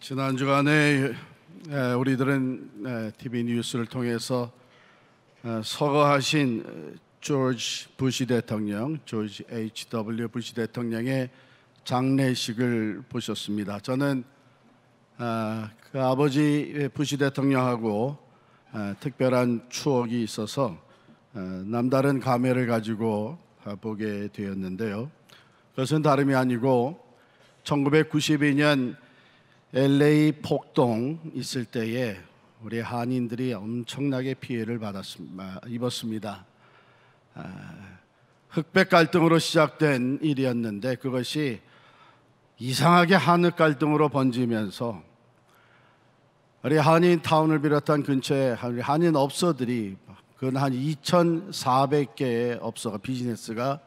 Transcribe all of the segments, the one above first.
지난 주간에 우리들은 TV 뉴스를 통해서 서거하신 조지 부시 대통령, 조지 H.W. 부시 대통령의 장례식을 보셨습니다. 저는 그 아버지 부시 대통령하고 특별한 추억이 있어서 남다른 감회를 가지고 보게 되었는데요. 그것은 다름이 아니고 1992년 LA 폭동 있을 때에 우리 한인들이 엄청나게 피해를 입었습니다. 흑백 갈등으로 시작된 일이었는데 그것이 이상하게 한흑 갈등으로 번지면서 우리 한인 타운을 비롯한 근처에 한인 업소들이 그 한 2,400개의 업소가 비즈니스가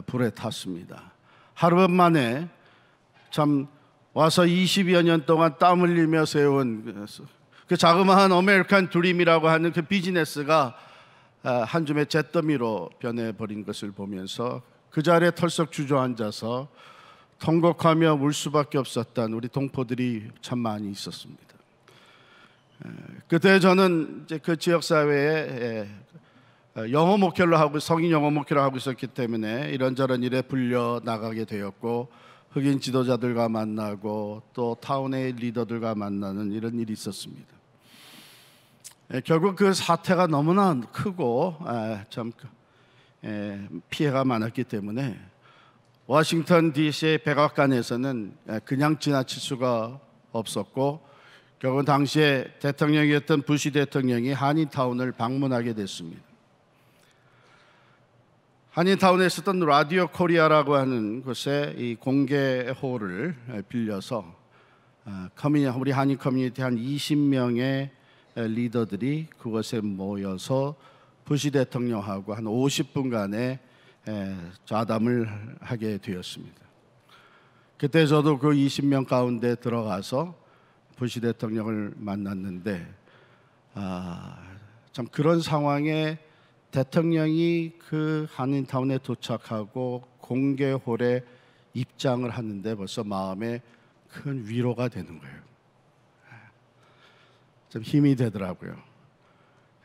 불에 탔습니다. 하루 만에 참 와서 20여 년 동안 땀 흘리며 세운 그 자그마한 아메리칸 드림이라고 하는 그 비즈니스가 한 줌의 잿더미로 변해버린 것을 보면서 그 자리에 털썩 주저앉아서 통곡하며 울 수밖에 없었던 우리 동포들이 참 많이 있었습니다. 그때 저는 이제 그 지역 사회에 영어 목회를 하고 성인 영어 목회를 하고 있었기 때문에 이런저런 일에 불려 나가게 되었고 흑인 지도자들과 만나고 또 타운의 리더들과 만나는 이런 일이 있었습니다. 결국 그 사태가 너무나 크고 참 피해가 많았기 때문에 워싱턴 DC의 백악관에서는 그냥 지나칠 수가 없었고 결국 당시에 대통령이었던 부시 대통령이 한인타운을 방문하게 됐습니다. 한인타운에 있었던 라디오 코리아라고 하는 곳에 이 공개홀을 빌려서 우리 한인 커뮤니티 한 20명의 리더들이 그곳에 모여서 부시 대통령하고 한 50분간의 좌담을 하게 되었습니다. 그때 저도 그 20명 가운데 들어가서 부시 대통령을 만났는데 참 그런 상황에 대통령이 그 한인타운에 도착하고 공개홀에 입장을 하는데 벌써 마음에 큰 위로가 되는 거예요. 좀 힘이 되더라고요.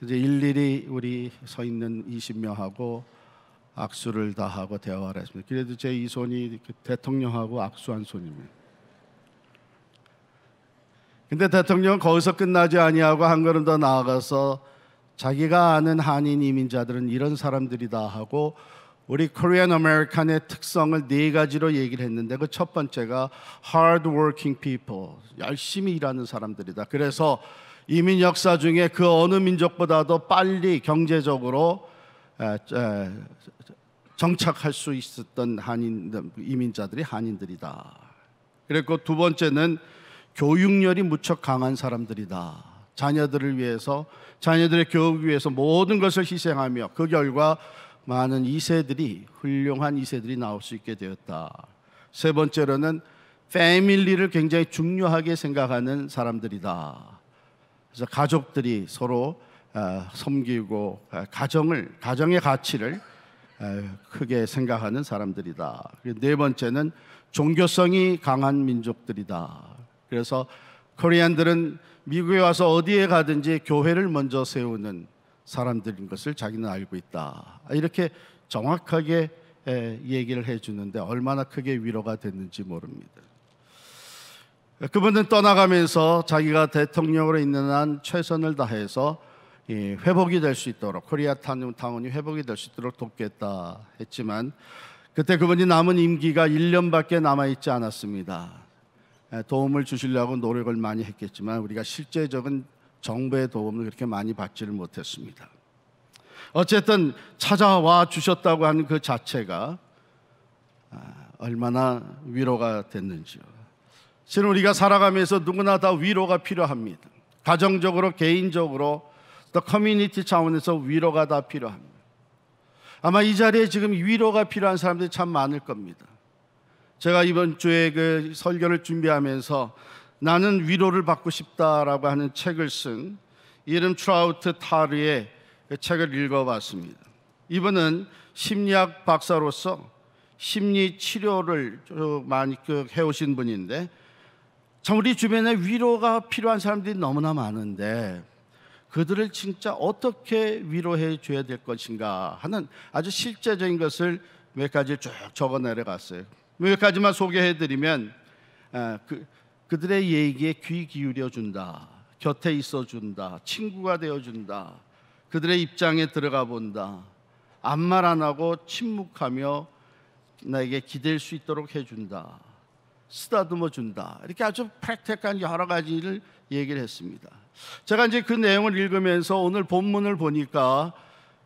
이제 일일이 우리 서 있는 20명하고 악수를 다 하고 대화를 했습니다. 그래도 제 이 손이 대통령하고 악수한 손입니다. 근데 대통령은 거기서 끝나지 아니하고 한 걸음 더 나아가서 자기가 아는 한인 이민자들은 이런 사람들이다 하고 우리 코리안 아메리칸의 특성을 4가지로 얘기를 했는데 그 첫 번째가 hard working people, 열심히 일하는 사람들이다. 그래서 이민 역사 중에 그 어느 민족보다도 빨리 경제적으로 정착할 수 있었던 이민자들이 한인들이다. 그리고 두 번째는 교육열이 무척 강한 사람들이다. 자녀들을 위해서, 자녀들의 교육을 위해서 모든 것을 희생하며 그 결과 많은 훌륭한 2세들이 나올 수 있게 되었다. 세 번째로는 패밀리를 굉장히 중요하게 생각하는 사람들이다. 그래서 가족들이 서로 섬기고 가정의 가치를 크게 생각하는 사람들이다. 네 번째는 종교성이 강한 민족들이다. 그래서 코리안들은 미국에 와서 어디에 가든지 교회를 먼저 세우는 사람들인 것을 자기는 알고 있다. 이렇게 정확하게 얘기를 해주는데 얼마나 크게 위로가 됐는지 모릅니다. 그분은 떠나가면서 자기가 대통령으로 있는 한 최선을 다해서 회복이 될 수 있도록 코리아타운이 회복이 될 수 있도록 돕겠다 했지만 그때 그분이 남은 임기가 1년밖에 남아있지 않았습니다. 도움을 주시려고 노력을 많이 했겠지만 우리가 실제적인 정부의 도움을 그렇게 많이 받지를 못했습니다. 어쨌든 찾아와 주셨다고 하는 그 자체가 얼마나 위로가 됐는지요. 실은 우리가 살아가면서 누구나 다 위로가 필요합니다. 가정적으로, 개인적으로, 또 커뮤니티 차원에서 위로가 다 필요합니다. 아마 이 자리에 지금 위로가 필요한 사람들이 참 많을 겁니다. 제가 이번 주에 그 설교를 준비하면서 나는 위로를 받고 싶다라고 하는 책을 쓴 이름 트라우트 타르의 그 책을 읽어봤습니다. 이분은 심리학 박사로서 심리 치료를 많이 해오신 분인데 참 우리 주변에 위로가 필요한 사람들이 너무나 많은데 그들을 진짜 어떻게 위로해 줘야 될 것인가 하는 아주 실제적인 것을 몇 가지 쭉 적어 내려갔어요. 몇 가지만 소개해 드리면 그들의 얘기에 귀 기울여 준다, 곁에 있어 준다, 친구가 되어 준다, 그들의 입장에 들어가 본다, 아무 말 안 하고 침묵하며 나에게 기댈 수 있도록 해준다, 쓰다듬어 준다, 이렇게 아주 프랙틱한 여러 가지를 얘기를 했습니다. 제가 이제 그 내용을 읽으면서 오늘 본문을 보니까,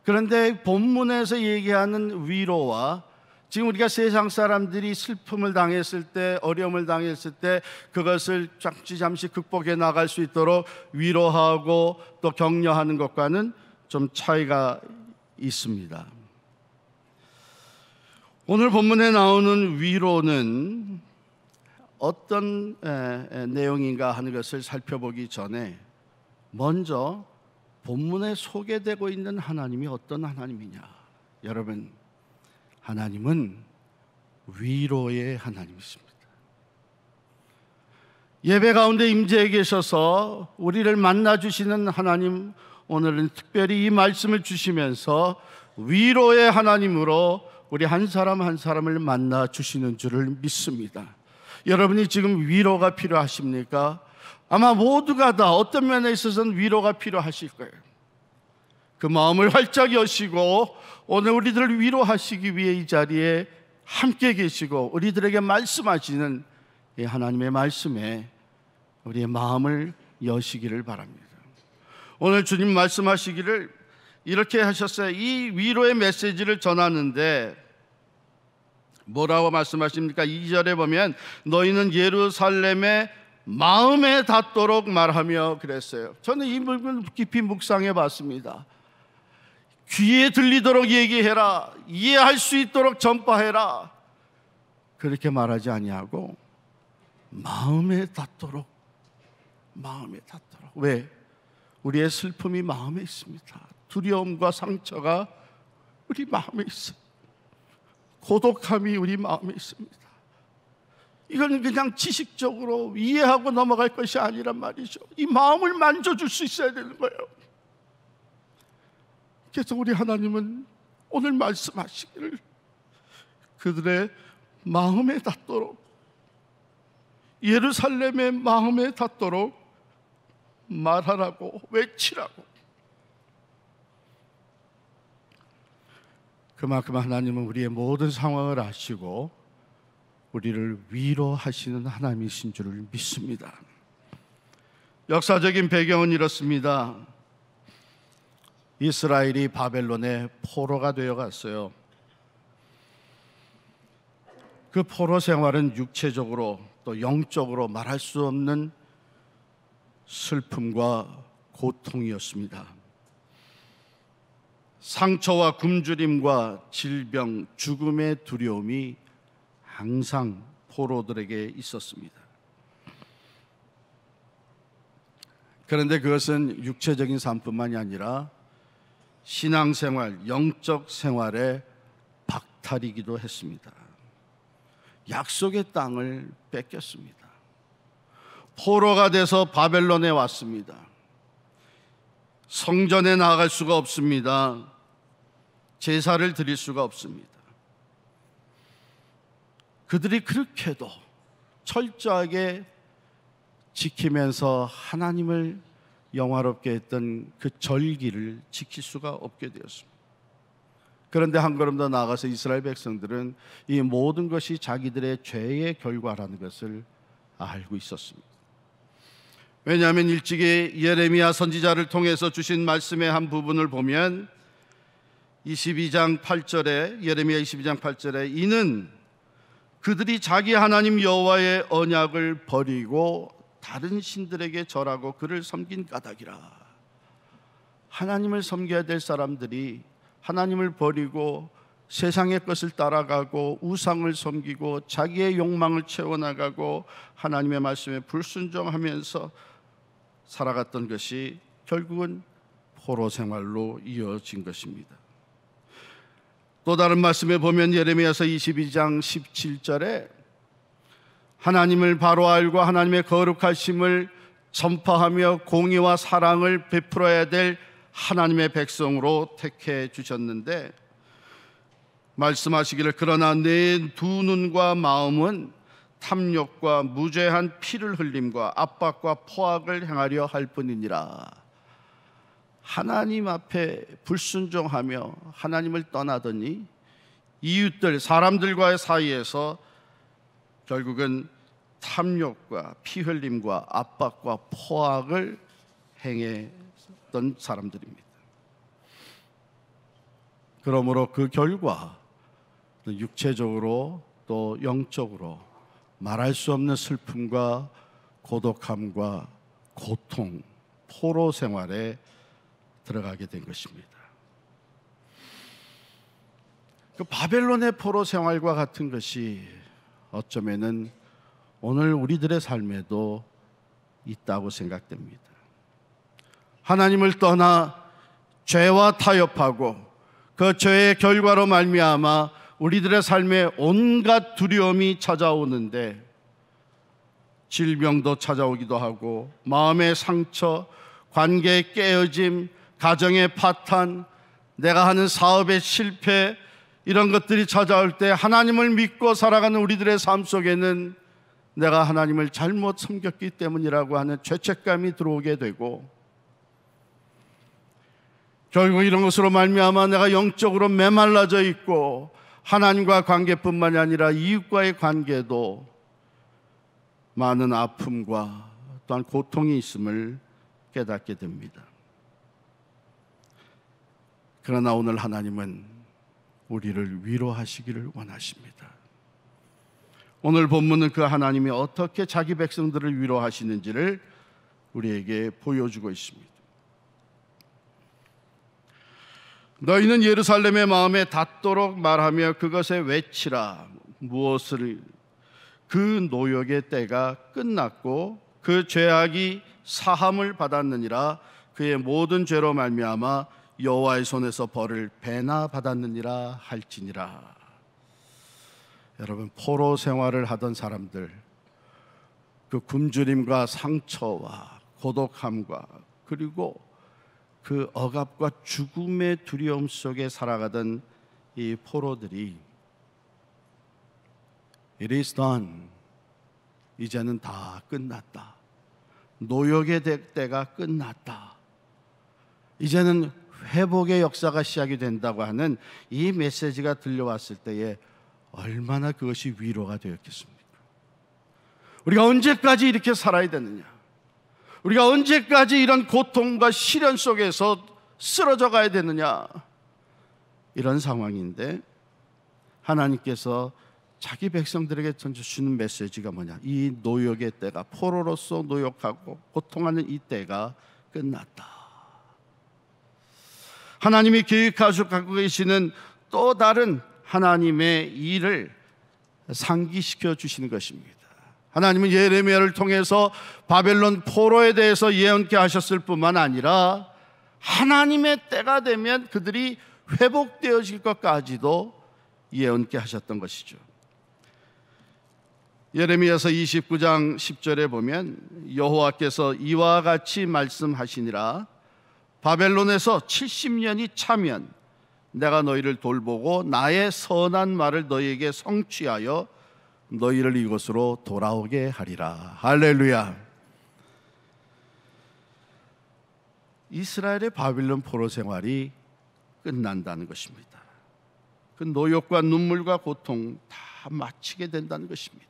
그런데 본문에서 얘기하는 위로와 지금 우리가 세상 사람들이 슬픔을 당했을 때, 어려움을 당했을 때 그것을 잠시 극복해 나갈 수 있도록 위로하고 또 격려하는 것과는 좀 차이가 있습니다. 오늘 본문에 나오는 위로는 어떤 내용인가 하는 것을 살펴보기 전에 먼저 본문에 소개되고 있는 하나님이 어떤 하나님이냐. 여러분, 하나님은 위로의 하나님이십니다. 예배 가운데 임재해 계셔서 우리를 만나주시는 하나님, 오늘은 특별히 이 말씀을 주시면서 위로의 하나님으로 우리 한 사람 한 사람을 만나 주시는 줄을 믿습니다. 여러분이 지금 위로가 필요하십니까? 아마 모두가 다 어떤 면에 있어서는 위로가 필요하실 거예요. 그 마음을 활짝 여시고 오늘 우리들을 위로하시기 위해 이 자리에 함께 계시고 우리들에게 말씀하시는 이 하나님의 말씀에 우리의 마음을 여시기를 바랍니다. 오늘 주님 말씀하시기를 이렇게 하셨어요. 이 위로의 메시지를 전하는데 뭐라고 말씀하십니까? 2절에 보면 너희는 예루살렘에 마음에 닿도록 말하며 그랬어요. 저는 이 부분 깊이 묵상해 봤습니다. 귀에 들리도록 얘기해라, 이해할 수 있도록 전파해라, 그렇게 말하지 아니하고 마음에 닿도록, 마음에 닿도록. 왜? 우리의 슬픔이 마음에 있습니다. 두려움과 상처가 우리 마음에 있어요. 고독함이 우리 마음에 있습니다. 이건 그냥 지식적으로 이해하고 넘어갈 것이 아니란 말이죠. 이 마음을 만져줄 수 있어야 되는 거예요. 그래서 우리 하나님은 오늘 말씀하시기를 그들의 마음에 닿도록, 예루살렘의 마음에 닿도록 말하라고, 외치라고. 그만큼 하나님은 우리의 모든 상황을 아시고 우리를 위로하시는 하나님이신 줄을 믿습니다. 역사적인 배경은 이렇습니다. 이스라엘이 바벨론의 포로가 되어 갔어요. 그 포로 생활은 육체적으로 또 영적으로 말할 수 없는 슬픔과 고통이었습니다. 상처와 굶주림과 질병, 죽음의 두려움이 항상 포로들에게 있었습니다. 그런데 그것은 육체적인 삶뿐만이 아니라 신앙생활, 영적 생활의 박탈이기도 했습니다. 약속의 땅을 뺏겼습니다. 포로가 돼서 바벨론에 왔습니다. 성전에 나아갈 수가 없습니다. 제사를 드릴 수가 없습니다. 그들이 그렇게도 철저하게 지키면서 하나님을 영화롭게 했던 그 절기를 지킬 수가 없게 되었습니다. 그런데 한 걸음 더 나아가서 이스라엘 백성들은 이 모든 것이 자기들의 죄의 결과라는 것을 알고 있었습니다. 왜냐하면 일찍이 예레미야 선지자를 통해서 주신 말씀의 한 부분을 보면 22장 8절에, 예레미야 22장 8절에 이는 그들이 자기 하나님 여호와의 언약을 버리고 다른 신들에게 절하고 그를 섬긴 까닭이라. 하나님을 섬겨야 될 사람들이 하나님을 버리고 세상의 것을 따라가고 우상을 섬기고 자기의 욕망을 채워나가고 하나님의 말씀에 불순종하면서 살아갔던 것이 결국은 포로 생활로 이어진 것입니다. 또 다른 말씀에 보면 예레미야서 22장 17절에 하나님을 바로 알고 하나님의 거룩하심을 전파하며 공의와 사랑을 베풀어야 될 하나님의 백성으로 택해 주셨는데, 말씀하시기를 그러나 내 두 눈과 마음은 탐욕과 무죄한 피를 흘림과 압박과 포악을 행하려 할 뿐이니라. 하나님 앞에 불순종하며 하나님을 떠나더니 이웃들, 사람들과의 사이에서 결국은 탐욕과 피 흘림과 압박과 포악을 행했던 사람들입니다. 그러므로 그 결과 육체적으로 또 영적으로 말할 수 없는 슬픔과 고독함과 고통, 포로 생활에 들어가게 된 것입니다. 그 바벨론의 포로 생활과 같은 것이 어쩌면은 오늘 우리들의 삶에도 있다고 생각됩니다. 하나님을 떠나 죄와 타협하고 그 죄의 결과로 말미암아 우리들의 삶에 온갖 두려움이 찾아오는데, 질병도 찾아오기도 하고 마음의 상처, 관계의 깨어짐, 가정의 파탄, 내가 하는 사업의 실패, 이런 것들이 찾아올 때 하나님을 믿고 살아가는 우리들의 삶 속에는 내가 하나님을 잘못 섬겼기 때문이라고 하는 죄책감이 들어오게 되고, 결국 이런 것으로 말미암아 내가 영적으로 메말라져 있고 하나님과 관계뿐만이 아니라 이웃과의 관계도 많은 아픔과 또한 고통이 있음을 깨닫게 됩니다. 그러나 오늘 하나님은 우리를 위로하시기를 원하십니다. 오늘 본문은 그 하나님이 어떻게 자기 백성들을 위로하시는지를 우리에게 보여주고 있습니다. 너희는 예루살렘의 마음에 닿도록 말하며 그것에 외치라. 무엇을? 그 노역의 때가 끝났고 그 죄악이 사함을 받았느니라. 그의 모든 죄로 말미암아 여호와의 손에서 벌을 배나 받았느니라 할지니라. 여러분, 포로 생활을 하던 사람들, 그 굶주림과 상처와 고독함과 그리고 그 억압과 죽음의 두려움 속에 살아가던 이 포로들이 It is done. 이제는 다 끝났다. 노역의 때가 끝났다. 이제는 회복의 역사가 시작이 된다고 하는 이 메시지가 들려왔을 때에 얼마나 그것이 위로가 되었겠습니까? 우리가 언제까지 이렇게 살아야 되느냐? 우리가 언제까지 이런 고통과 시련 속에서 쓰러져 가야 되느냐? 이런 상황인데 하나님께서 자기 백성들에게 던져주는 메시지가 뭐냐? 이 노역의 때가, 포로로서 노역하고 고통하는 이 때가 끝났다. 하나님이 계획하고 계시는 또 다른 하나님의 일을 상기시켜 주시는 것입니다. 하나님은 예레미야를 통해서 바벨론 포로에 대해서 예언케 하셨을 뿐만 아니라 하나님의 때가 되면 그들이 회복되어질 것까지도 예언케 하셨던 것이죠. 예레미야서 29장 10절에 보면 여호와께서 이와 같이 말씀하시니라. 바벨론에서 70년이 차면 내가 너희를 돌보고 나의 선한 말을 너희에게 성취하여 너희를 이곳으로 돌아오게 하리라. 할렐루야. 이스라엘의 바빌론 포로 생활이 끝난다는 것입니다. 그 노역과 눈물과 고통 다 마치게 된다는 것입니다.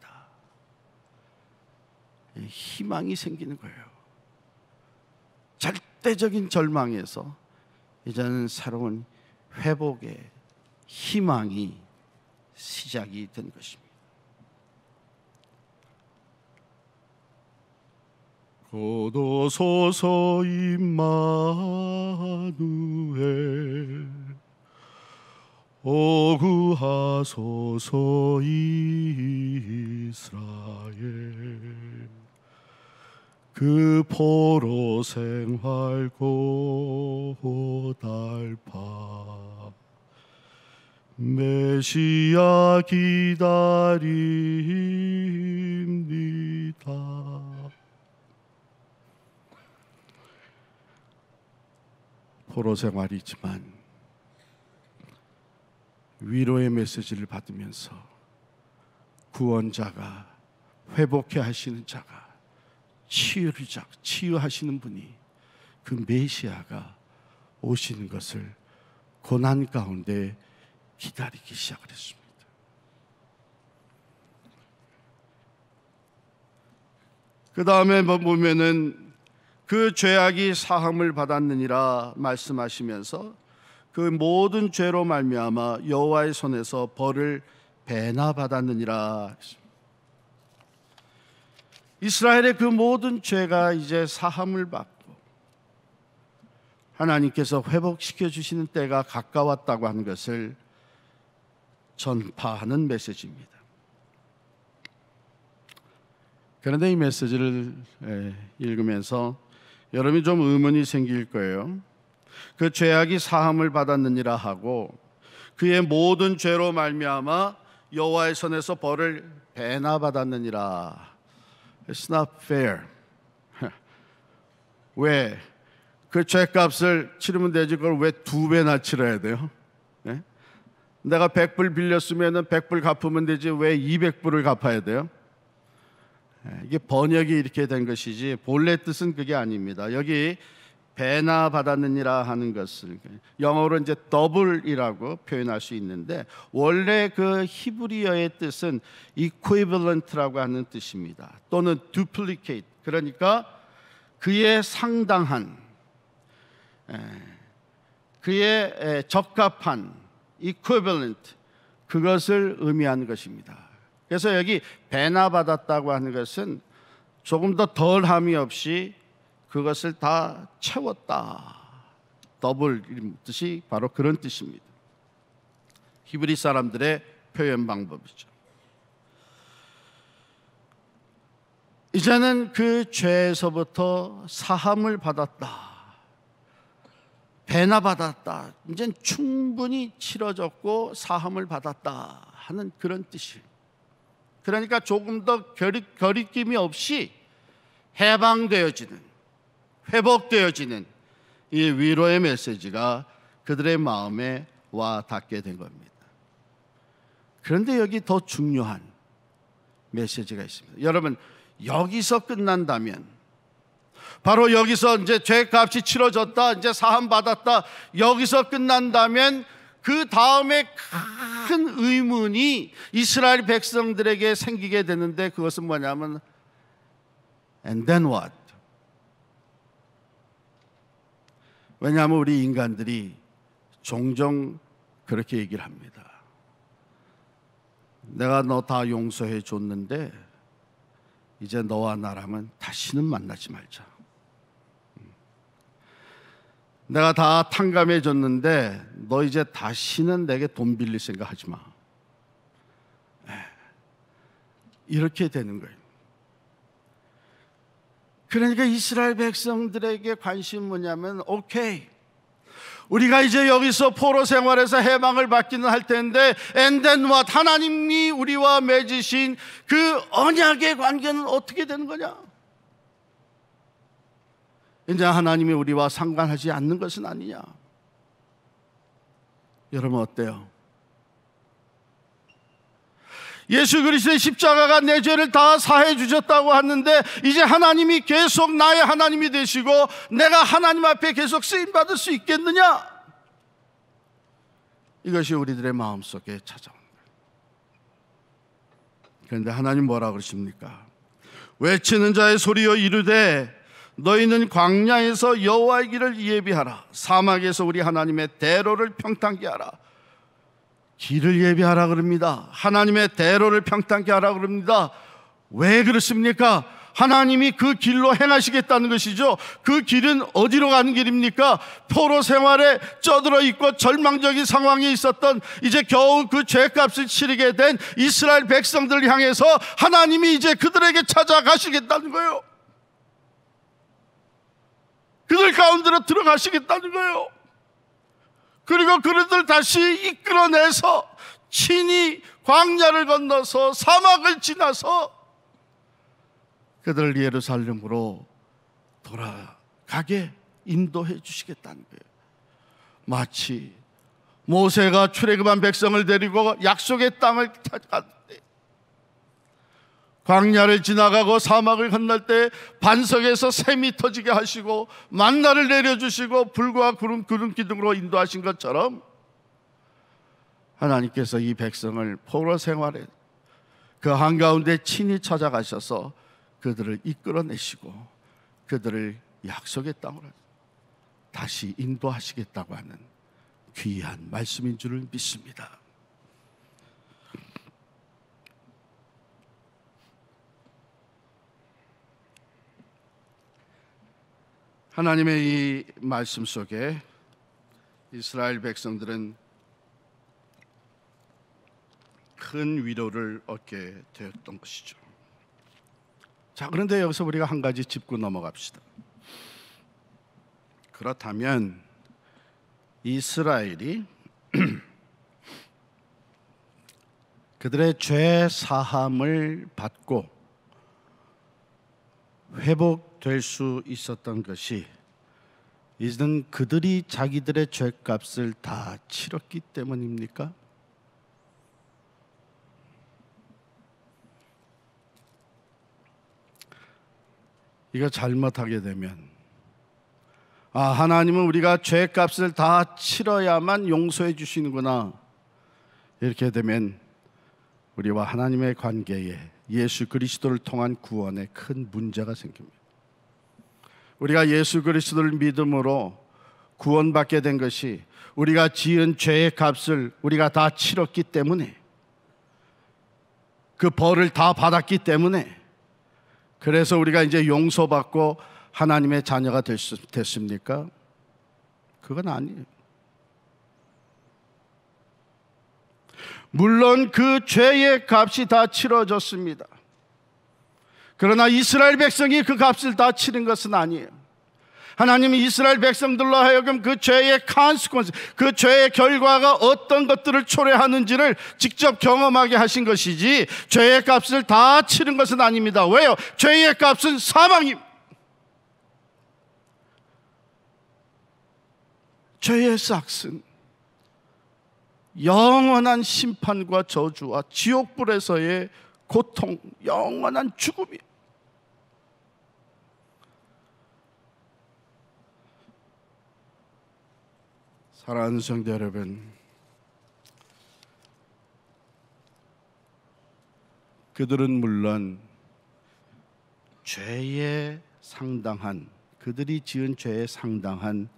희망이 생기는 거예요. 절대적인 절망에서 이제는 새로운 회복의 희망이 시작이 된 것입니다. 고도소서 임마누엘 오구하소서 이스라엘 그 포로 생활 고달파 메시아 기다림 포로 생활이지만 위로의 메시지를 받으면서 구원자가, 회복해 하시는 자가, 치유하시는 분이, 그 메시아가 오시는 것을 고난 가운데 기다리기 시작을 했습니다. 그 다음에 보면은 그 죄악이 사함을 받았느니라 말씀하시면서 그 모든 죄로 말미암아 여호와의 손에서 벌을 배나 받았느니라. 이스라엘의 그 모든 죄가 이제 사함을 받고 하나님께서 회복시켜 주시는 때가 가까웠다고 하는 것을 전파하는 메시지입니다. 그런데 이 메시지를 읽으면서 여러분이 좀 의문이 생길 거예요. 그 죄악이 사함을 받았느니라 하고 그의 모든 죄로 말미암아 여호와의 손에서 벌을 배나 받았느니라. It's not fair. 왜? 그 죄값을 치르면 되지 그걸 왜 2배나 치러야 돼요? 네? 내가 100불 빌렸으면 100불 갚으면 되지 왜 200불을 갚아야 돼요? 이게 번역이 이렇게 된 것이지 본래 뜻은 그게 아닙니다. 여기 배나 받았느니라 하는 것을 영어로 이제 더블이라고 표현할 수 있는데 원래 그 히브리어의 뜻은 equivalent라고 하는 뜻입니다. 또는 duplicate, 그러니까 그에 상당한, 그에 적합한, equivalent, 그것을 의미하는 것입니다. 그래서 여기 배나 받았다고 하는 것은 조금 더 덜함이 없이 그것을 다 채웠다. 더블 뜻이 바로 그런 뜻입니다. 히브리 사람들의 표현 방법이죠. 이제는 그 죄에서부터 사함을 받았다. 배나 받았다. 이제는 충분히 치러졌고 사함을 받았다 하는 그런 뜻이에요. 그러니까 조금 더 거리낌이 없이 해방되어지는, 회복되어지는 이 위로의 메시지가 그들의 마음에 와 닿게 된 겁니다. 그런데 여기 더 중요한 메시지가 있습니다. 여러분, 여기서 끝난다면, 바로 여기서 이제 죄값이 치러졌다, 이제 사함 받았다, 여기서 끝난다면 그 다음에 큰 의문이 이스라엘 백성들에게 생기게 되는데 그것은 뭐냐면 And then what? 왜냐하면 우리 인간들이 종종 그렇게 얘기를 합니다. 내가 너 다 용서해 줬는데 이제 너와 나라면 다시는 만나지 말자. 내가 다 탕감해 줬는데 너 이제 다시는 내게 돈 빌릴 생각 하지 마. 이렇게 되는 거예요. 그러니까 이스라엘 백성들에게 관심은 뭐냐면 오케이, 우리가 이제 여기서 포로 생활에서 해방을 받기는 할 텐데 And then what? 하나님이 우리와 맺으신 그 언약의 관계는 어떻게 되는 거냐? 이제 하나님이 우리와 상관하지 않는 것은 아니냐? 여러분 어때요? 예수 그리스도의 십자가가 내 죄를 다 사해 주셨다고 하는데 이제 하나님이 계속 나의 하나님이 되시고 내가 하나님 앞에 계속 쓰임 받을 수 있겠느냐? 이것이 우리들의 마음속에 찾아오는 거예요. 그런데 하나님 뭐라 그러십니까? 외치는 자의 소리여 이르되 너희는 광야에서 여호와의 길을 예비하라. 사막에서 우리 하나님의 대로를 평탄케 하라. 길을 예비하라 그럽니다. 하나님의 대로를 평탄케 하라 그럽니다. 왜 그렇습니까? 하나님이 그 길로 행하시겠다는 것이죠. 그 길은 어디로 가는 길입니까? 포로 생활에 쩌들어 있고 절망적인 상황에 있었던 이제 겨우 그 죄값을 치르게 된 이스라엘 백성들을 향해서 하나님이 이제 그들에게 찾아가시겠다는 거예요. 그들 가운데로 들어가시겠다는 거예요. 그리고 그들을 다시 이끌어내서 친히 광야를 건너서 사막을 지나서 그들을 예루살렘으로 돌아가게 인도해 주시겠다는 거예요. 마치 모세가 출애굽한 백성을 데리고 약속의 땅을 찾아갔는데 광야를 지나가고 사막을 건널 때 반석에서 샘이 터지게 하시고 만나를 내려주시고 불과 구름 기둥으로 인도하신 것처럼 하나님께서 이 백성을 포로 생활에 그 한가운데 친히 찾아가셔서 그들을 이끌어내시고 그들을 약속의 땅으로 다시 인도하시겠다고 하는 귀한 말씀인 줄을 믿습니다. 하나님의 이 말씀 속에 이스라엘 백성들은 큰 위로를 얻게 되었던 것이죠. 자, 그런데 여기서 우리가 한 가지 짚고 넘어갑시다. 그렇다면 이스라엘이 그들의 죄 사함을 받고 회복될 수 있었던 것이 이제는 그들이 자기들의 죄값을 다 치렀기 때문입니까? 이거 잘못하게 되면 하나님은 우리가 죄값을 다 치러야만 용서해 주시는구나, 이렇게 되면 우리와 하나님의 관계에 예수 그리스도를 통한 구원에 큰 문제가 생깁니다. 우리가 예수 그리스도를 믿음으로 구원받게 된 것이 우리가 지은 죄의 값을 우리가 다 치렀기 때문에, 그 벌을 다 받았기 때문에, 그래서 우리가 이제 용서받고 하나님의 자녀가 됐습니까? 그건 아니에요. 물론 그 죄의 값이 다 치러졌습니다. 그러나 이스라엘 백성이 그 값을 다 치른 것은 아니에요. 하나님이 이스라엘 백성들로 하여금 그 죄의 consequence, 그 죄의 결과가 어떤 것들을 초래하는지를 직접 경험하게 하신 것이지 죄의 값을 다 치른 것은 아닙니다. 왜요? 죄의 값은 사망입니다. 죄의 삭은 영원한 심판과 저주와 지옥불에서의 고통, 영원한 죽음이에요. 사랑하는 성도 여러분, 그들은 물론 죄에 상당한, 그들이 지은 죄에 상당한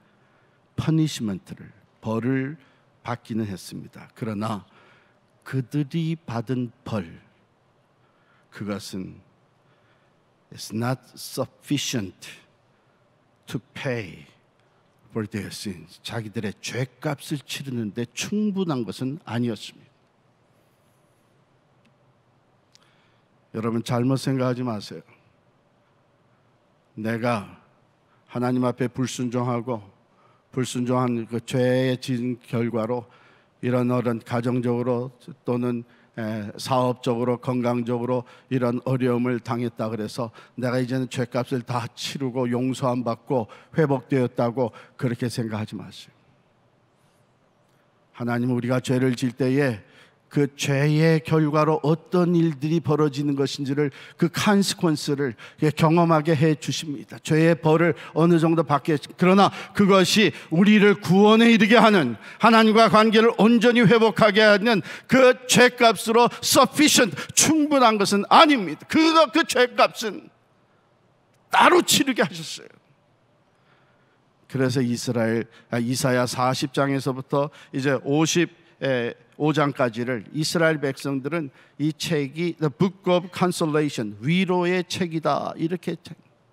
퍼니시먼트를, 벌을 받기는 했습니다. 그러나 그들이 받은 벌, 그것은 It's not sufficient to pay for their sins. 자기들의 죄값을 치르는데 충분한 것은 아니었습니다. 여러분, 잘못 생각하지 마세요. 내가 하나님 앞에 불순종한 그 죄의 진 결과로 이런 가정적으로 또는 사업적으로, 건강적으로 이런 어려움을 당했다 그래서 내가 이제는 죄값을 다 치르고 용서함 받고 회복되었다고 그렇게 생각하지 마세요. 하나님은 우리가 죄를 질 때에 그 죄의 결과로 어떤 일들이 벌어지는 것인지를, 그 컨시퀀스를 경험하게 해 주십니다. 죄의 벌을 어느 정도 받게, 그러나 그것이 우리를 구원에 이르게 하는, 하나님과 관계를 온전히 회복하게 하는 그 죄값으로 sufficient, 충분한 것은 아닙니다. 그 죄값은 따로 치르게 하셨어요. 그래서 이사야 40장에서부터 이제 55장까지를 이스라엘 백성들은 이 책이 The Book of Consolation, 위로의 책이다, 이렇게.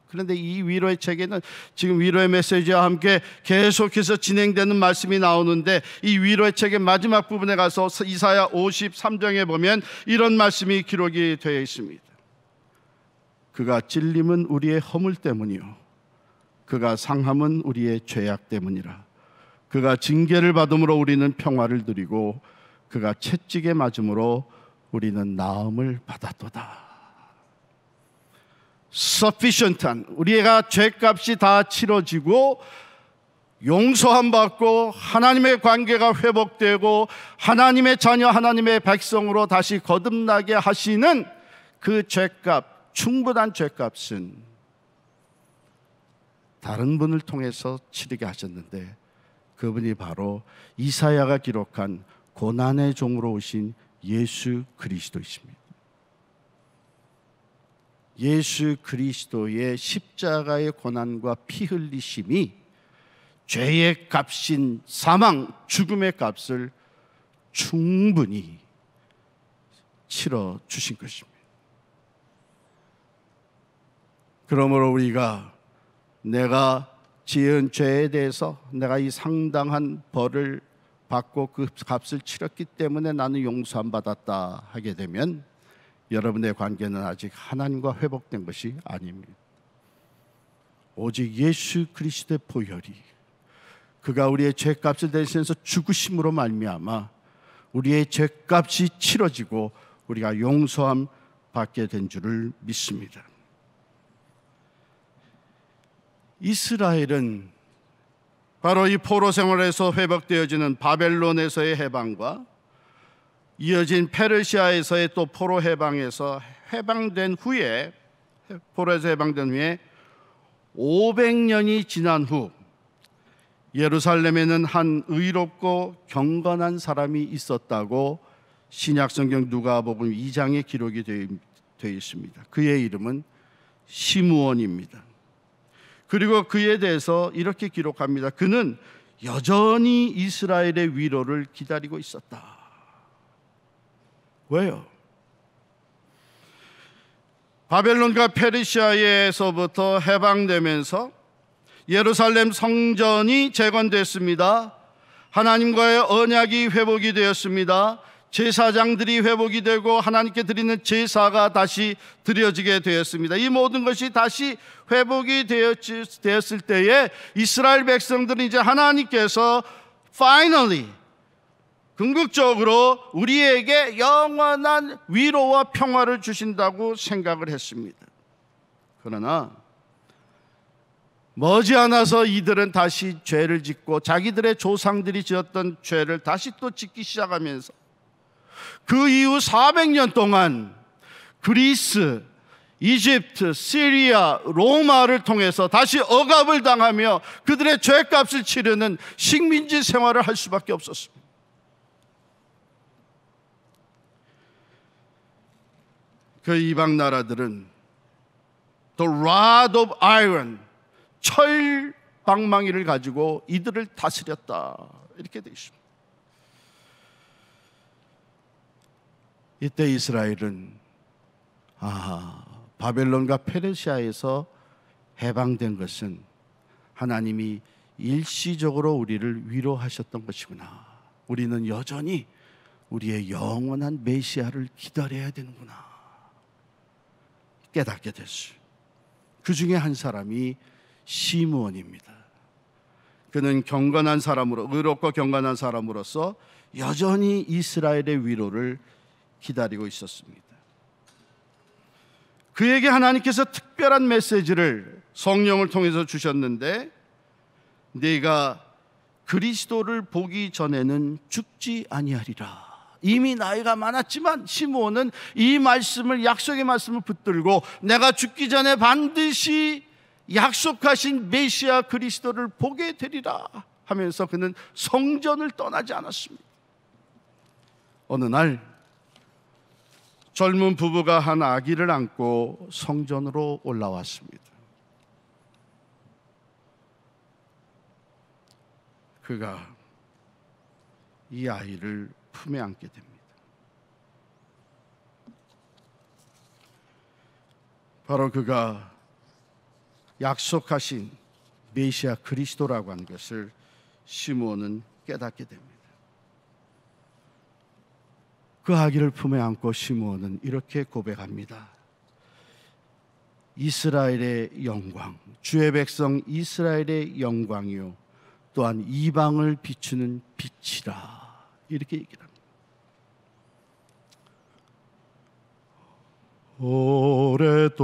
그런데 이 위로의 책에는 지금 위로의 메시지와 함께 계속해서 진행되는 말씀이 나오는데, 이 위로의 책의 마지막 부분에 가서 이사야 53장에 보면 이런 말씀이 기록이 되어 있습니다. 그가 찔림은 우리의 허물 때문이요, 그가 상함은 우리의 죄악 때문이라. 그가 징계를 받음으로 우리는 평화를 누리고 그가 채찍에 맞음으로 우리는 나음을 받았도다. sufficient한, 우리가 죄값이 다 치러지고 용서함 받고 하나님의 관계가 회복되고 하나님의 자녀, 하나님의 백성으로 다시 거듭나게 하시는 그 죄값, 충분한 죄값은 다른 분을 통해서 치르게 하셨는데, 그분이 바로 이사야가 기록한 고난의 종으로 오신 예수 그리스도이십니다. 예수 그리스도의 십자가의 고난과 피 흘리심이 죄의 값인 사망, 죽음의 값을 충분히 치러 주신 것입니다. 그러므로 우리가 내가 지은 죄에 대해서 내가 이 상당한 벌을 받고 그 값을 치렀기 때문에 나는 용서 안 받았다 하게 되면 여러분의 관계는 아직 하나님과 회복된 것이 아닙니다. 오직 예수 그리스도의 보혈이, 그가 우리의 죄값을 대신해서 죽으심으로 말미암아 우리의 죄값이 치러지고 우리가 용서함 받게 된 줄을 믿습니다. 이스라엘은 바로 이 포로 생활에서 회복되어지는 바벨론에서의 해방과 이어진 페르시아에서의 또 포로 해방에서 해방된 후에, 포로에서 해방된 후에 500년이 지난 후 예루살렘에는 한 의롭고 경건한 사람이 있었다고 신약성경 누가복음 2장에 기록이 되어 있습니다. 그의 이름은 시므온입니다. 그리고 그에 대해서 이렇게 기록합니다. 그는 여전히 이스라엘의 위로를 기다리고 있었다. 왜요? 바벨론과 페르시아에서부터 해방되면서 예루살렘 성전이 재건됐습니다. 하나님과의 언약이 회복이 되었습니다. 제사장들이 회복이 되고 하나님께 드리는 제사가 다시 드려지게 되었습니다. 이 모든 것이 다시 회복이 되었을 때에 이스라엘 백성들은 이제 하나님께서 finally, 궁극적으로 우리에게 영원한 위로와 평화를 주신다고 생각을 했습니다. 그러나 머지않아서 이들은 다시 죄를 짓고 자기들의 조상들이 지었던 죄를 다시 또 짓기 시작하면서 그 이후 400년 동안 그리스, 이집트, 시리아, 로마를 통해서 다시 억압을 당하며 그들의 죄값을 치르는 식민지 생활을 할 수밖에 없었습니다. 그 이방 나라들은 The rod of iron, 철 방망이를 가지고 이들을 다스렸다, 이렇게 되어 있습니다. 이때 이스라엘은 바벨론과 페르시아에서 해방된 것은 하나님이 일시적으로 우리를 위로하셨던 것이구나, 우리는 여전히 우리의 영원한 메시아를 기다려야 되는구나 깨닫게 됐어요. 그 중에 한 사람이 시므온입니다. 그는 경건한 사람으로, 의롭고 경건한 사람으로서 여전히 이스라엘의 위로를 기다리고 있었습니다. 그에게 하나님께서 특별한 메시지를 성령을 통해서 주셨는데, 네가 그리스도를 보기 전에는 죽지 아니하리라. 이미 나이가 많았지만 시므온은 이 말씀을, 약속의 말씀을 붙들고 내가 죽기 전에 반드시 약속하신 메시아 그리스도를 보게 되리라 하면서 그는 성전을 떠나지 않았습니다. 어느 날 젊은 부부가 한 아기를 안고 성전으로 올라왔습니다. 그가 이 아이를 품에 안게 됩니다. 바로 그가 약속하신 메시아 그리스도라고 한 것을 시므온은 깨닫게 됩니다. 그 아기를 품에 안고 시므온은 이렇게 고백합니다. 이스라엘의 영광, 주의 백성 이스라엘의 영광이요 또한 이방을 비추는 빛이라, 이렇게 얘기를 합니다. 오랫동안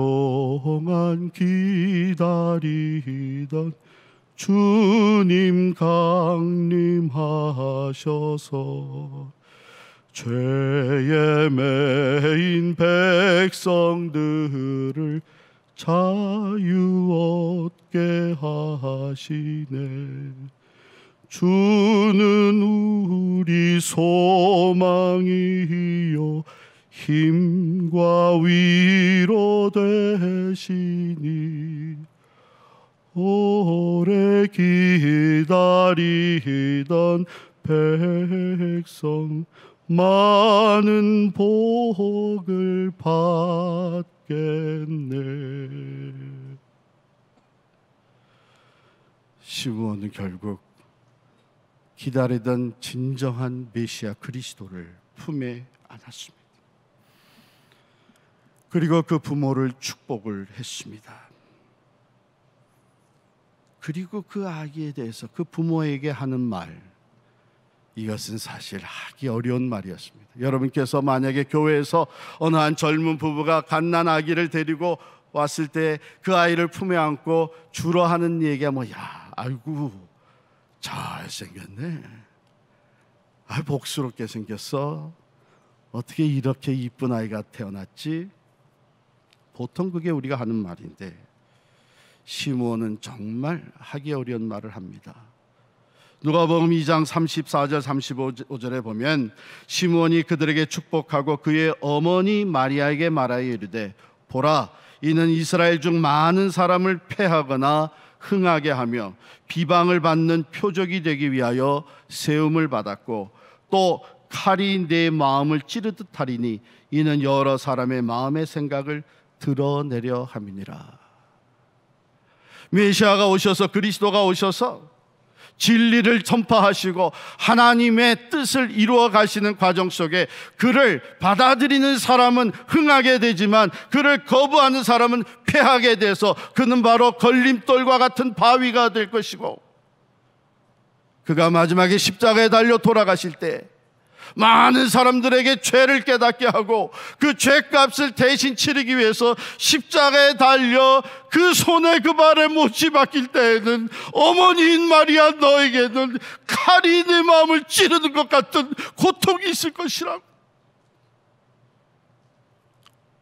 기다리던 주님 강림하셔서 죄에 매인 백성들을 자유 얻게 하시네. 주는 우리 소망이요 힘과 위로 되시니 오래 기다리던 백성 많은 복을 받겠네. 시므온은 결국 기다리던 진정한 메시아 그리스도를 품에 안았습니다. 그리고 그 부모를 축복을 했습니다. 그리고 그 아기에 대해서 그 부모에게 하는 말, 이것은 사실 하기 어려운 말이었습니다. 여러분께서 만약에 교회에서 어느 한 젊은 부부가 갓난 아기를 데리고 왔을 때 그 아이를 품에 안고 주로 하는 얘기가 야, 아이고 잘생겼네, 복스럽게 생겼어, 어떻게 이렇게 이쁜 아이가 태어났지? 보통 그게 우리가 하는 말인데, 시므온은 정말 하기 어려운 말을 합니다. 누가복음 2장 34절 35절에 보면 시므온이 그들에게 축복하고 그의 어머니 마리아에게 말하여 이르되, 보라, 이는 이스라엘 중 많은 사람을 패하거나 흥하게 하며 비방을 받는 표적이 되기 위하여 세움을 받았고, 또 칼이 내 마음을 찌르듯 하리니 이는 여러 사람의 마음의 생각을 드러내려 함이니라. 메시아가 오셔서, 그리스도가 오셔서 진리를 전파하시고 하나님의 뜻을 이루어 가시는 과정 속에 그를 받아들이는 사람은 흥하게 되지만 그를 거부하는 사람은 패하게 돼서 그는 바로 걸림돌과 같은 바위가 될 것이고, 그가 마지막에 십자가에 달려 돌아가실 때 많은 사람들에게 죄를 깨닫게 하고 그 죄값을 대신 치르기 위해서 십자가에 달려 그 손에 그 발에 못이 박힐 때에는, 어머니인 마리아, 너에게는 칼이 내 마음을 찌르는 것 같은 고통이 있을 것이라고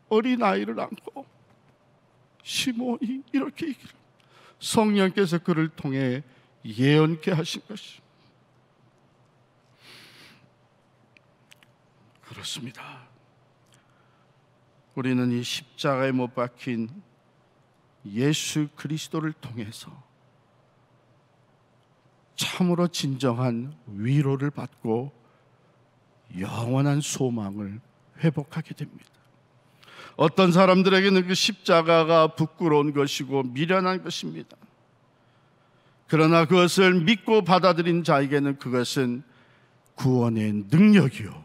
어린 아이를 안고 시므온이 이렇게 얘기를, 성령께서 그를 통해 예언케 하신 것이. 그렇습니다. 우리는 이 십자가에 못 박힌 예수 그리스도를 통해서 참으로 진정한 위로를 받고 영원한 소망을 회복하게 됩니다. 어떤 사람들에게는 그 십자가가 부끄러운 것이고 미련한 것입니다. 그러나 그것을 믿고 받아들인 자에게는 그것은 구원의 능력이요,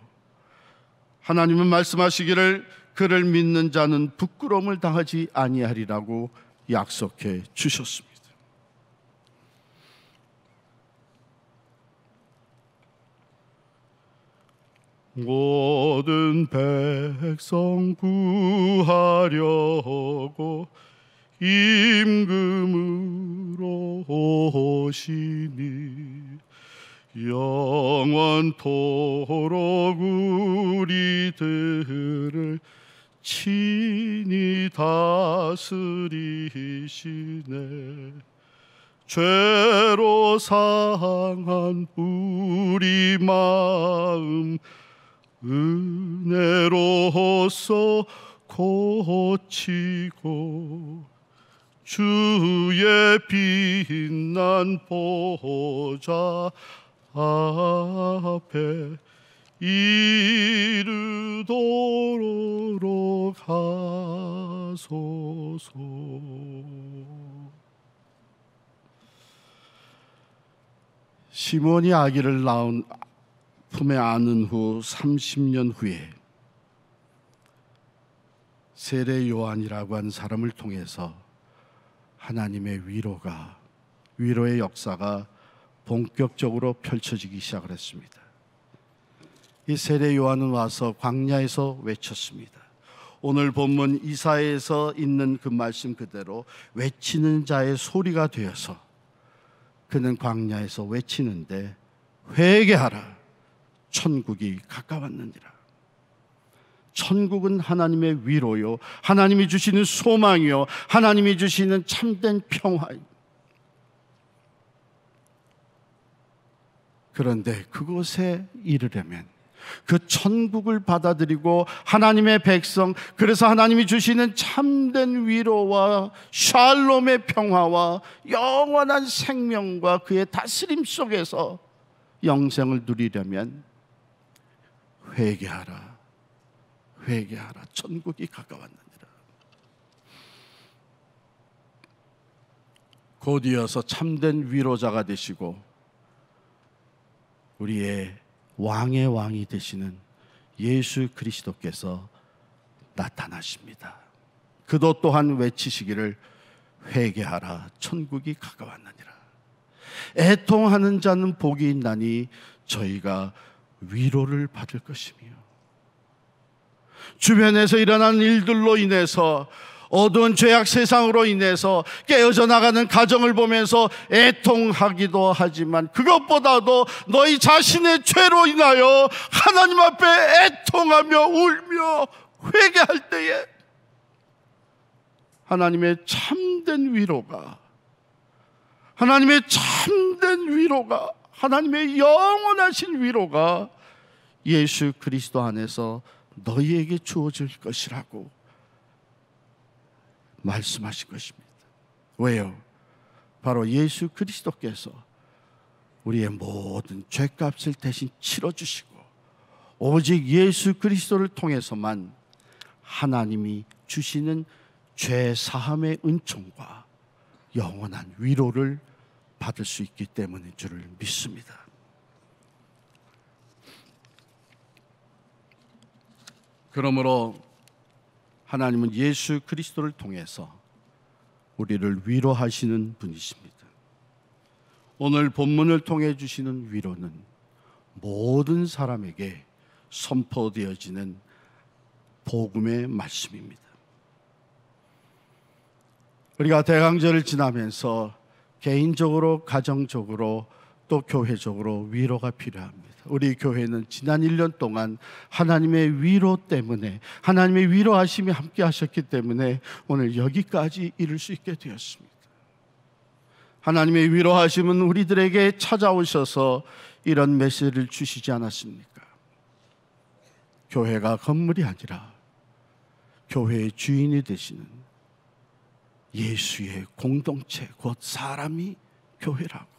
하나님은 말씀하시기를 그를 믿는 자는 부끄러움을 당하지 아니하리라고 약속해 주셨습니다. 모든 백성 구하려고 임금으로 오시니 영원토록 우리들을 친히 다스리시네. 죄로 상한 우리 마음 은혜로서 고치고 주의 빛난 보좌 앞에 이르도록 하소서. 시므온이 아기를 낳은 품에 안은 후 30년 후에 세례 요한이라고 하는 사람을 통해서 하나님의 위로의 역사가 본격적으로 펼쳐지기 시작을 했습니다. 이 세례 요한은 와서 광야에서 외쳤습니다. 오늘 본문 이사야에서 있는 그 말씀 그대로 외치는 자의 소리가 되어서 그는 광야에서 외치는데 회개하라, 천국이 가까웠느니라. 천국은 하나님의 위로요, 하나님이 주시는 소망이요, 하나님이 주시는 참된 평화요. 그런데 그곳에 이르려면 그 천국을 받아들이고 하나님의 백성, 그래서 하나님이 주시는 참된 위로와 샬롬의 평화와 영원한 생명과 그의 다스림 속에서 영생을 누리려면 회개하라, 회개하라, 천국이 가까웠느니라. 곧 이어서 참된 위로자가 되시고 우리의 왕의 왕이 되시는 예수 그리스도께서 나타나십니다. 그도 또한 외치시기를 회개하라, 천국이 가까웠느니라. 애통하는 자는 복이 있나니 저희가 위로를 받을 것이며, 주변에서 일어나는 일들로 인해서, 어두운 죄악 세상으로 인해서 깨어져 나가는 가정을 보면서 애통하기도 하지만, 그것보다도 너희 자신의 죄로 인하여 하나님 앞에 애통하며 울며 회개할 때에 하나님의 참된 위로가, 하나님의 참된 위로가, 하나님의 영원하신 위로가 예수 그리스도 안에서 너희에게 주어질 것이라고 말씀하신 것입니다. 왜요? 바로 예수 그리스도께서 우리의 모든 죄값을 대신 치러주시고, 오직 예수 그리스도를 통해서만 하나님이 주시는 죄 사함의 은총과 영원한 위로를 받을 수 있기 때문인 줄을 믿습니다. 그러므로 하나님은 예수 그리스도를 통해서 우리를 위로하시는 분이십니다. 오늘 본문을 통해 주시는 위로는 모든 사람에게 선포되어지는 복음의 말씀입니다. 우리가 대강절을 지나면서 개인적으로, 가정적으로, 또 교회적으로 위로가 필요합니다. 우리 교회는 지난 1년 동안 하나님의 위로 때문에, 하나님의 위로하심이 함께 하셨기 때문에 오늘 여기까지 이룰 수 있게 되었습니다. 하나님의 위로하심은 우리들에게 찾아오셔서 이런 메시지를 주시지 않았습니까? 교회가 건물이 아니라 교회의 주인이 되시는 예수의 공동체, 곧 사람이 교회라고.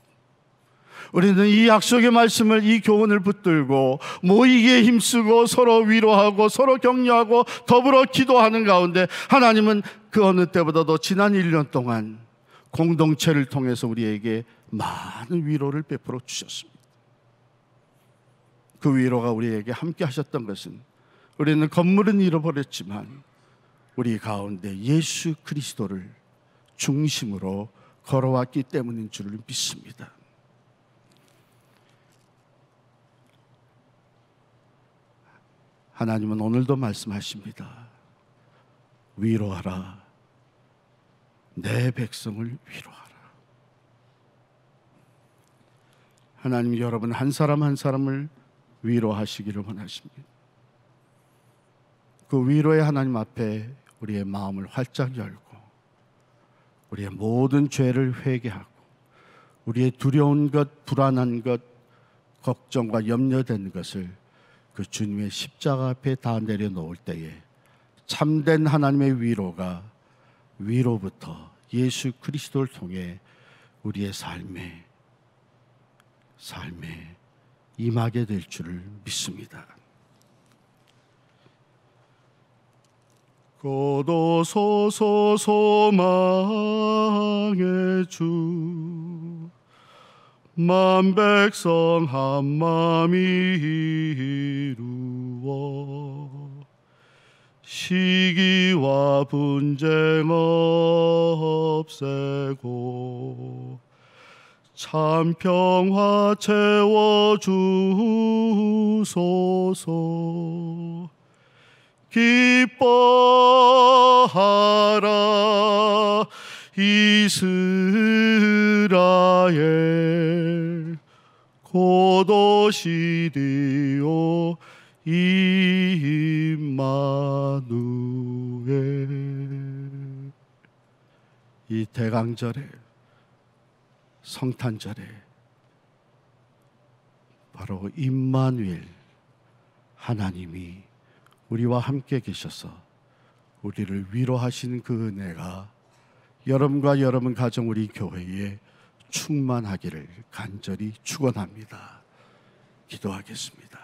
우리는 이 약속의 말씀을, 이 교훈을 붙들고 모이기에 힘쓰고 서로 위로하고 서로 격려하고 더불어 기도하는 가운데 하나님은 그 어느 때보다도 지난 1년 동안 공동체를 통해서 우리에게 많은 위로를 베풀어 주셨습니다. 그 위로가 우리에게 함께 하셨던 것은, 우리는 건물은 잃어버렸지만 우리 가운데 예수 그리스도를 중심으로 걸어왔기 때문인 줄을 믿습니다. 하나님은 오늘도 말씀하십니다. 위로하라, 내 백성을 위로하라. 하나님, 여러분 한 사람 한 사람을 위로하시기를 원하십니다. 그 위로의 하나님 앞에 우리의 마음을 활짝 열고 우리의 모든 죄를 회개하고 우리의 두려운 것, 불안한 것, 걱정과 염려된 것을 그 주님의 십자가 앞에 다 내려놓을 때에 참된 하나님의 위로가 위로부터 예수 그리스도를 통해 우리의 삶에 임하게 될 줄을 믿습니다. 고도소서 소망의 주, 만백성 한마음이 이루어 시기와 분쟁 없애고 참 평화 채워주소서. 기뻐하라 이스라엘 곧 오시리오 임마누엘. 이 대강절에 성탄절에 바로 임마누엘 하나님이 우리와 함께 계셔서 우리를 위로하시는 그 은혜가 여러분과 여러분 가정 우리 교회에 충만하기를 간절히 축원합니다. 기도하겠습니다.